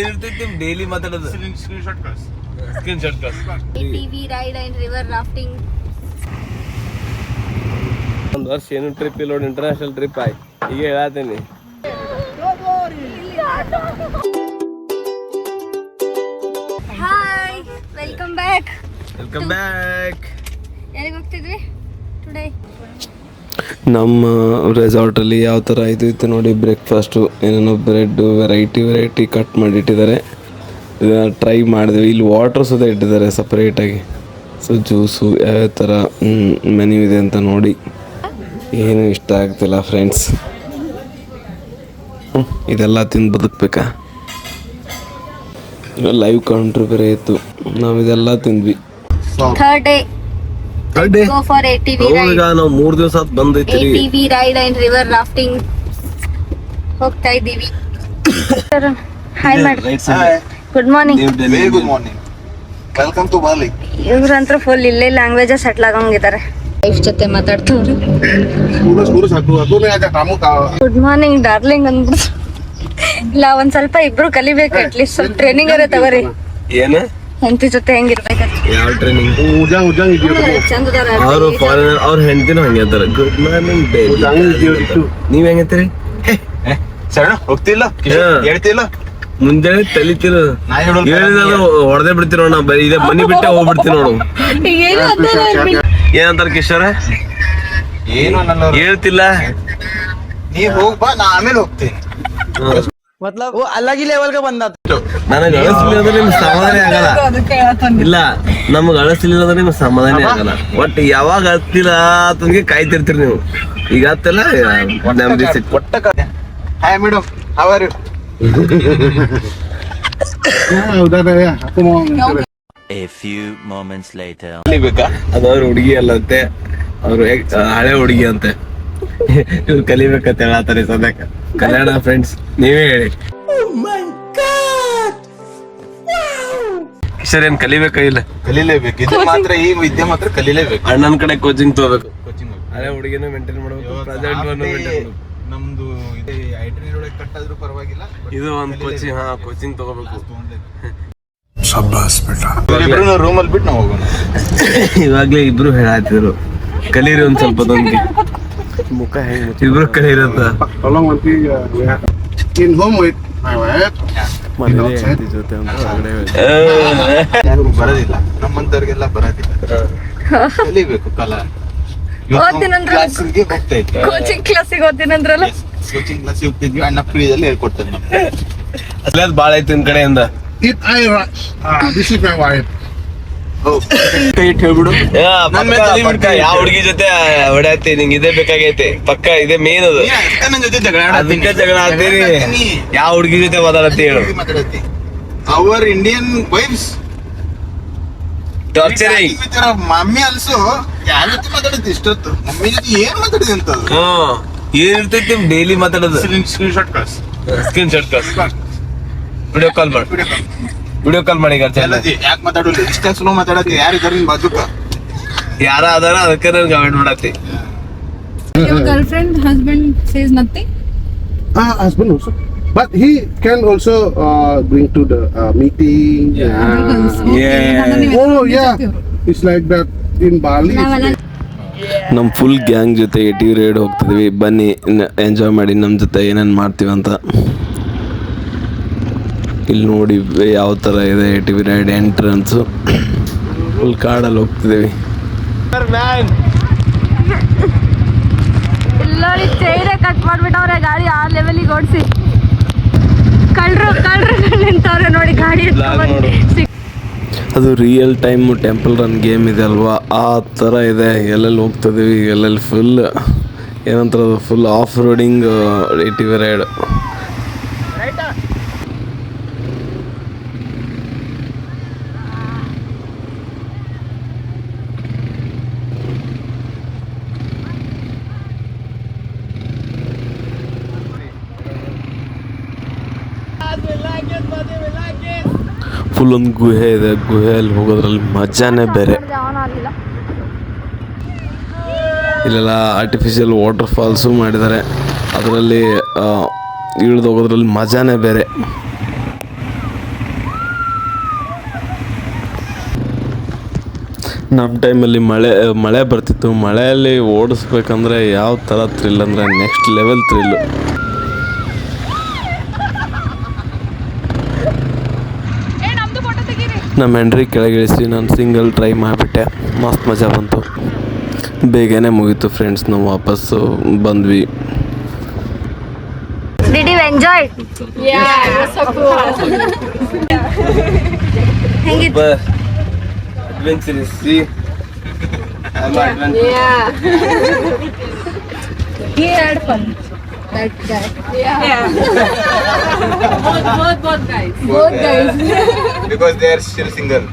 ಏನಿರ್ತೈತಿ daily ಮಾತಾಡೋದು screenshot ಕಳ್ಸಿ. TV ride and river rafting. ಒಂದು ವರ್ಷ ಏನು ಟ್ರಿಪ್ ಇಲ್ಲ ನೋಡಿ, ಇಂಟರ್ನ್ಯಾಷನಲ್ ಟ್ರಿಪ್ ಆಯ್ತು. ಈಗ ಹೇಳತ್ತೀನಿ. Hi, welcome back. ಎಲ್ಲಿಗೆ ಹೋಗ್ತಿದ್ವಿ ಟುಡೇ? ನಮ್ಮ ರೆಸಾರ್ಟಲ್ಲಿ ಯಾವ ಥರ ಇತ್ತು ನೋಡಿ, ಬ್ರೇಕ್ಫಾಸ್ಟು ಏನೇನೋ ಬ್ರೆಡ್ಡು ವೆರೈಟಿ ಕಟ್ ಮಾಡಿಟ್ಟಿದ್ದಾರೆ. ಟ್ರೈ ಮಾಡಿದ್ವಿ. ಇಲ್ಲಿ ವಾಟರ್ ಸುದ ಇಟ್ಟಿದ್ದಾರೆ ಸಪ್ರೇಟಾಗಿ. ಸೊ ಜ್ಯೂಸು ಯಾವ ಥರ ಮೆನ್ಯೂ ಇದೆ ಅಂತ ನೋಡಿ ಏನು ಇಷ್ಟ ಆಗ್ತಿಲ್ಲ ಫ್ರೆಂಡ್ಸ್. ಇದೆಲ್ಲ ತಿಂದು ಬದುಕಬೇಕಾ? ಲೈವ್ ಕೌಂಟ್ರ್ ಬೇರೆ ಇತ್ತು, ನಾವು ಇದೆಲ್ಲ ತಿಂದ್ವಿ. Third day go for ATV ride. ಈಗ ನಾವು 3 ದಿವಸ ಬಂದೈತಿ. ATV ride and river rafting ಹೋಗ್ತಾ ಇದ್ದೀವಿ. ಹಾಯ್ ಮಾಡಿ. Good morning. Very good morning. Welcome to Bali. ಇವ್ರಂತ್ರ ಫುಲ್ ಇಲ್ಲೇ ಲ್ಯಾಂಗ್ವೇಜ್ ಸೆಟ್ಲ್ ಆಗಂಗಿದ್ದಾರೆ. ಲೈಫ್ ಜೊತೆ ಮಾತಾಡ್ತವ್ರು. ಗುಡ್ ಮಾರ್ನಿಂಗ್ ಡಾರ್ಲಿಂಗ್ ಅಂದ್ಬಿಟ್ಟು. ಇಲ್ಲ, ಒಂದ್ ಸ್ವಲ್ಪ ಇಬ್ರು ಕಲಿಬೇಕು, ಅಟ್ಲೀಸ್ಟ್ ಸ್ವಲ್ಪ ಟ್ರೈನಿಂಗ್ ಅರೆ ತಗೋರಿ. ಏನು ಹೆಂಡತಿ ಜೊತೆ ಹೆಂಗಿರ್ಬೇಕಂತ. ಯಾವ ಟ್ರೈನಿಂಗ್? ಚಂದದಾರ ಅವರು ಫಾರಿನರ್, ಅವ್ರ ಹೆಂಡತಿನೂ ಹಂಗೆ ಅಂತಾರೆ. Good morning. ನೀವ್ ಹೆಂಗತ್ತೀರಿ? ಸರಣ ಹೋಗ್ತಿಲ್ಲ, ಹೇಳ್ತಿಲ್ಲ. ಮುಂಜಾನೆ ತಲಿತಿರ ಹೊಡೆದೇ ಬಿಡ್ತೀವಿ ನೋಡ. ಬರೀ ಇದೇ ಮನಿ ಬಿಟ್ಟೆ ಹೋಗ್ಬಿಡ್ತೀವಿ ನೋಡು. ಏನಂತಾರ ಕಿಶೋರ? ಏನು ಹೇಳ್ತಿಲ್ಲ. ನೀವ್ ಹೋಗ್ಬಾ, ನಾ ಆಮೇಲೆ ಹೋಗ್ತೀನಿ. मतलब वो अलग ही लेवल का बंदा था. ನನಗೆ ಅಳಿಸ್ಲಿಲ್ಲ ಅಂದ್ರೆ ನಿಮ್ಗೆ ಸಮಾಧಾನ ಆಗಲ್ಲ. ಇಲ್ಲ, ನಮಗ್ ಅಳಿಸ್ಲಿಲ್ಲ ಅಂದ್ರೆ ನಿಮ್ಗೆ ಸಮಾಧಾನ ಆಗಲ್ಲ. ಒಟ್ಟು ಯಾವಾಗ ಹತ್ತಿಲ್ಲ ಅಂತಂಗೆ ಕಾಯ್ತಿರ್ತೀರಿ ನೀವು. ಈಗ ಹತ್ತಲ್ಲ hi madam, how are you? A few moments later. ಕಲಿಬೇಕಾ? ಅದು ಅವ್ರ ಹುಡುಗಿ ಅಲ್ಲಂತೆ, ಅವ್ರು ಹಳೆ ಹುಡುಗಿ ಅಂತೆ. ಇವ್ರು ಕಲಿಬೇಕಂತ ಹೇಳತ್ತಾರೆ ಸದ್ಯಕ್ಕೆ. ಕಲ್ಯಾಣ ಫ್ರೆಂಡ್ಸ್, ನೀವೇ ಹೇಳಿ. ಕಿಶೋರ್ ಏನ್ ಕಲಿಬೇಕಾ? ಇಲ್ಲ, ಕಲೀಲೇಬೇಕು. ಇದು ಮಾತ್ರ, ಈ ವಿದ್ಯೆ ಮಾತ್ರ ಕಲೀಲೇಬೇಕು. ಅಣ್ಣನ ಕಡೆ ಕೋಚಿಂಗ್ ತಗೋಬೇಕು. ಹಳೆ ಹುಡುಗಿನೂ ಮೇಂಟೈನ್ ಮಾಡ್ಬೇಕು, ಪ್ರೆಸೆಂಟ್ ಮೇಂಟೈನ್ ಮಾಡ್ಬೇಕು. ನಮ್ದು ಇದೆ ಐಟರಿ ಒಳಗೆ ಕಟ್ಟಾದ್ರೂ ಪರವಾಗಿಲ್ಲ. ಇದು ಒಂದು ಕೋಚಿಂಗ್ ತಗೋಬೇಕು. ರೂಮಲ್ಲಿ ಬಿಟ್ಟು ನಾವು ಹೋಗೋಣ. ಇವಾಗ್ಲೇ ಇಬ್ರು ಹೇಳಾತಿದ್ರು, ಕಲೀರಿ ಒಂದ್ ಸ್ವಲ್ಪ ದೊಂದಿಗೆ. ಮುಖ ಹೆಂಗ್ ಇಬ್ರು ಕಲೀರಂತ. In home with my wife. ಜೊತೆ ಯಾರು ಬರೋದಿಲ್ಲ, ನಮ್ಮಂತವ್ರಿಗೆಲ್ಲ ಬರೋದಿಲ್ಲ. ಕಲಿಬೇಕು ಕಲಾ. ಕ್ಲಾಸಿಗೆ ಹೋಗ್ತಾ ಇದ್ವಿ, ಕೋಚಿಂಗ್ ಕ್ಲಾಸಿಗೆ ಹೋಗ್ತೀನಂದ್ರಲ್ಲ. ಕೋಚಿಂಗ್ ಕ್ಲಾಸಿಗೆ ಹೋಗ್ತಿದ್ವಿ. ಅಣ್ಣ ಫ್ರೀದಲ್ಲಿ ಹೇಳ್ಕೊಡ್ತಾರೆ ನಮ್ಗೆ. ಅದ್ ಬಾಳ ಐತಿ ನಿಮ್ ಕಡೆಯಿಂದ. This is my wife. ಹೇಳ್ಬಿಡು. ಯಾವ ಹುಡುಗಿ ಜೊತೆ ಹೊಡ್ಯಾತಿ? ನಿಂಗೆ ಇದೇ ಬೇಕಾಗೈತಿ ಪಕ್ಕ, ಇದೇ ಮೇನ್ ಅದು. ನನ್ನ ಜೊತೆ ಜಗಳ ಅದಕ್ಕೆ ಜಗಳ ಆಡ್ತೀರಿ. ಯಾವ ಹುಡುಗಿ ಜೊತೆ ಮಾತಾಡತ್ತಿ ಹೇಳು? Our Indian wives torturing. Mummy also ಯಾರ ಜೊತೆ ಮಾತಾಡುತ್ತೆ ಇಷ್ಟೊತ್ತು? ಮಮ್ಮಿ ಜೊತೆ ಏನ್ ಮಾತಾಡಿದೆ ಅಂತ. ಏನಿರ್ತೈತಿ ಡೈಲಿ ಮಾತಾಡೋದು? ಸ್ಕ್ರೀನ್ಶಾಟ್ ಕಳ್ಸಿ. ವಿಡಿಯೋ ಕಾಲ್ ಮಾಡಿ. ವಿಡಿಯೋ ಕಾಲ್ ಮಾಡಿ. ಯಾಕೆ ಮಾತಾಡೋದು? ಇಷ್ಟ ಸ್ಲೋ ಮಾತಾಡಕ್ಕೆ ಯಾರು ಇದಾರೆ ನಿನ್ ಬಾಜುಕ? ಯಾರ ಅದಾರ ಅದಕ್ಕೆ ನನ್ಗೆ comment ಮಾಡತ್ತಿ. Your girlfriend, husband says nothing? Husband also. But he can also bring to the meeting. Oh yeah. It's like that in Bali. ನಮ್ಮ ಫುಲ್ ಗ್ಯಾಂಗ್ ಜೊತೆ ATV ರೈಡ್ ಹೋಗ್ತಿದ್ವಿ. ಬನ್ನಿ ಎಂಜಾಯ್ ಮಾಡಿ ನಮ್ಮ ಜೊತೆ ಏನೇನು ಮಾಡ್ತೀವಂತ. ಇಲ್ಲಿ ನೋಡಿ ಯಾವ ಥರ ಇದೆ ATV ರೈಡ್ ಎಂಟ್ರನ್ಸು. ಫುಲ್ ಕಾಡಲ್ಲಿ ಹೋಗ್ತಿದ್ದೀವಿ. ಇಲ್ಲೋಡಿ ಚೈರೇ ಕಟ್ ಮಾಡ್ಬಿಟ್ಟವ್ರೆ ಗಾಡಿ ಆ ಲೆವೆಲಿಗೆ ಓಡಿಸಿ. ಕಳ್ರು ನಿಂತವ್ರೆ ನೋಡಿ ಗಾಡಿ. ಅದು real time temple run game ಇದೆ ಅಲ್ವಾ, ಆ ಥರ ಇದೆ. ಎಲ್ಲೆಲ್ಲಿ ಹೋಗ್ತಿದ್ದೀವಿ, ಎಲ್ಲೆಲ್ಲಿ ಫುಲ್ ಏನಂತಾರೆ ಅದು, full off roading ATV ride. Full ಒಂದು ಗುಹೆ ಇದೆ. ಗುಹೆಯಲ್ಲಿ ಹೋಗೋದ್ರಲ್ಲಿ ಮಜಾನೇ ಬೇರೆ. ಇಲ್ಲೆಲ್ಲ ಆರ್ಟಿಫಿಷಿಯಲ್ ವಾಟರ್ ಫಾಲ್ಸು ಮಾಡಿದ್ದಾರೆ. ಅದರಲ್ಲಿ ಇಳಿದು ಹೋಗೋದ್ರಲ್ಲಿ ಮಜಾನೇ ಬೇರೆ. ನಮ್ಮ ಟೈಮಲ್ಲಿ ಮಳೆ ಬರ್ತಿತ್ತು. ಮಳೆಯಲ್ಲಿ ಓಡಿಸ್ಬೇಕಂದ್ರೆ ಯಾವ ಥರ ಥ್ರಿಲ್ ಅಂದರೆ ನೆಕ್ಸ್ಟ್ ಲೆವೆಲ್ ಥ್ರಿಲ್ಲು. ನಮ್ಮ ಎಂಟ್ರಿ ಕೆಳಗಿಳಿಸಿ ನಾನು ಸಿಂಗಲ್ ಟ್ರೈ ಮಾಡಿಬಿಟ್ಟೆ. ಮಸ್ತ್ ಮಜಾ ಬಂತು. ಬೇಗನೆ ಮುಗೀತು ಫ್ರೆಂಡ್ಸ್. ನಾವು ವಾಪಸ್ಸು ಬಂದ್ವಿ. Did you enjoy? Yeah, it was so cool. ಹೆಂಗಿತ್ತು? Adventurous, see? Yeah. He had fun. That guy. Yeah. Both guys. Both guys. Because they are still single.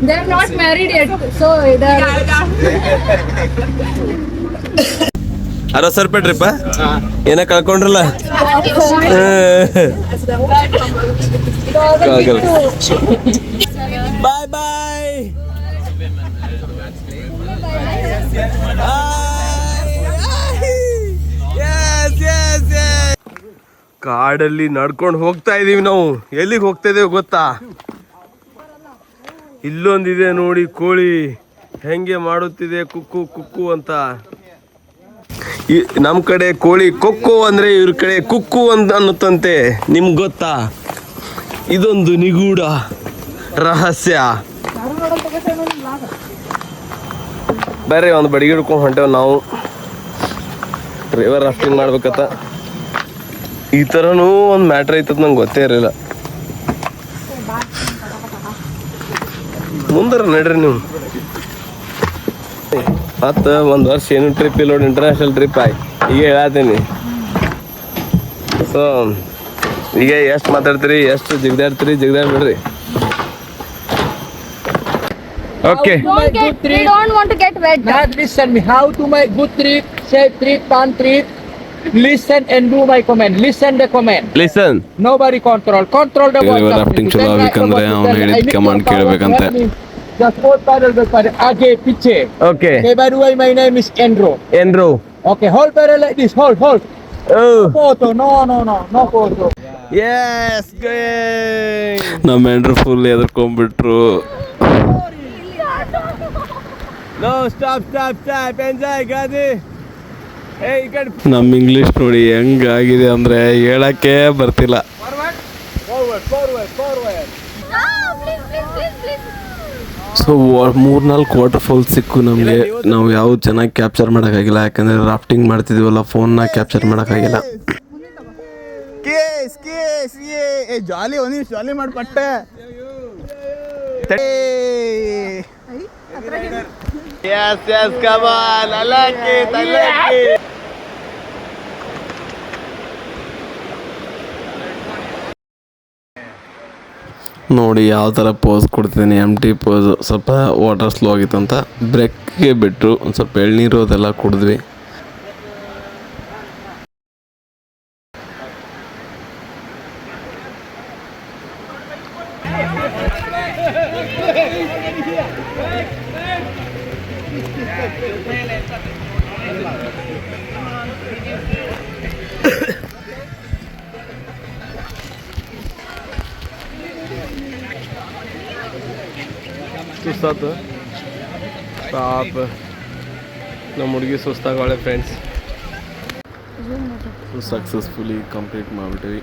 They are not married yet, so they are. ₹60 ಟ್ರಿಪ್ಪ ಏನ ಕಳ್ಕೊಂಡ್ರಲ್ಲ. ಬಾಯ್ ಬಾಯ್. ಕಾಡಲ್ಲಿ ನಡ್ಕೊಂಡು ಹೋಗ್ತಾ ಇದೀವಿ ನಾವು. ಎಲ್ಲಿಗೆ ಹೋಗ್ತಾ ಇದೀವಿ ಗೊತ್ತಾ? ಇಲ್ಲೊಂದಿದೆ ನೋಡಿ ಕೋಳಿ ಹೆಂಗೆ ಮಾಡುತ್ತಿದೆ ಕುಕ್ಕು ಕುಕ್ಕು ಅಂತ. ನಮ್ಮ ಕಡೆ ಕೋಳಿ ಕೊಕ್ಕೋ ಅಂದ್ರೆ ಇವ್ರ ಕಡೆ ಕುಕ್ಕು ಅಂತ ಅನ್ನುತ್ತಂತೆ. ನಿಮ್ಗೆ ಗೊತ್ತಾ? ಇದೊಂದು ನಿಗೂಢ ರಹಸ್ಯ. ಬೇರೆ ಒಂದು ಬಡಿಗೆ ಹಿಡ್ಕೊಂಡು ಹೊಂಟೇವ್ ನಾವು. ರಿವರ್ ರಾಫ್ಟಿಂಗ್ ಮಾಡ್ಬೇಕತ್ತ. ಈ ಥರನೂ ಒಂದು ಮ್ಯಾಟ್ರ್ ಐತದ ನಂಗೆ ಗೊತ್ತೇ ಇರಲಿಲ್ಲ. ಮುಂದರ ನಡ್ರಿ ನೀವು. ಮತ್ತು ಒಂದು ವರ್ಷ ಏನು ಟ್ರಿಪ್ ಇಲ್ಲ ನೋಡಿ, ಇಂಟರ್ನ್ಯಾಷನಲ್ ಟ್ರಿಪ್ ಆಯ್ತು. ಈಗ ಹೇಳತ್ತೀನಿ. ಸೊ ಈಗ ಎಷ್ಟು ಮಾತಾಡ್ತೀರಿ, ಎಷ್ಟು ಜಿಗ್ದಾಡ್ಬಿಡ್ರಿ. Okay. We don't want to get wet. Now listen me. How to make good trip, safe trip, fun trip. Listen and do my comment. Listen the comment. Listen. Nobody control the River water. rafting ಚಲೋ ಆಗ್ಬೇಕಂದ್ರೆ ಅವ್ನು ಹೇಳಿದ command ಕೇಳಬೇಕಂತೆ. Just 4 parallel parallel. Aage piche. ಓಕೆ. Okay, by the way, my name is Andrew. ಏನ್ರು? Okay, hold parallel like this. Hold. Photo. No photo. Yes. ನಮ್ಮ Andrew full ಎದ್ಕೊಂಡ್ಬಿಟ್ರು. No stop enjoy ಗಾದಿ. ನಮ್ಮ ಇಂಗ್ಲೀಷ್ ನೋಡಿ ಹೆಂಗಾಗಿದೆ ಅಂದರೆ ಹೇಳಕ್ಕೆ ಬರ್ತಿಲ್ಲ. ಸೊ 3-4 ವಾಟರ್ ಫಾಲ್ಸ್ ಸಿಕ್ಕು ನಮಗೆ. ನಾವು ಯಾವುದು ಚೆನ್ನಾಗಿ ಕ್ಯಾಪ್ಚರ್ ಮಾಡೋಕ್ಕಾಗಿಲ್ಲ, ಯಾಕಂದರೆ ರಾಫ್ಟಿಂಗ್ ಮಾಡ್ತಿದ್ವಲ್ಲ, ಫೋನ್ನ ಕ್ಯಾಪ್ಚರ್ ಮಾಡೋಕ್ಕಾಗಿಲ್ಲ. ಜಾಲಿ ಮಾಡ್ಪಟ್ಟೆ. Yes, come on. I like it. ನೋಡಿ ಯಾವ ಥರ ಪೋಸ್ ಕೊಡ್ತಿದ್ದೀನಿ. ಎಂಟಿ ಪೋಸು. ಸ್ವಲ್ಪ ವಾಟರ್ ಸ್ಲೋ ಆಗಿತ್ತು ಅಂತ ಬ್ರೇಕ್ಗೆ ಬಿಟ್ಟರು. ಒಂದು ಸ್ವಲ್ಪ ಎಳ್ನೀರು ಅದೆಲ್ಲ ಕುಡಿದ್ವಿ. ಸುಸ್ತಾತು ಪಾಪ. ನಮ್ಮ ಹುಡುಗಿ ಸುಸ್ತಾಗಳೆ ಫ್ರೆಂಡ್ಸ್. Successfully complete ಮಾಡಿಬಿಟ್ವಿ.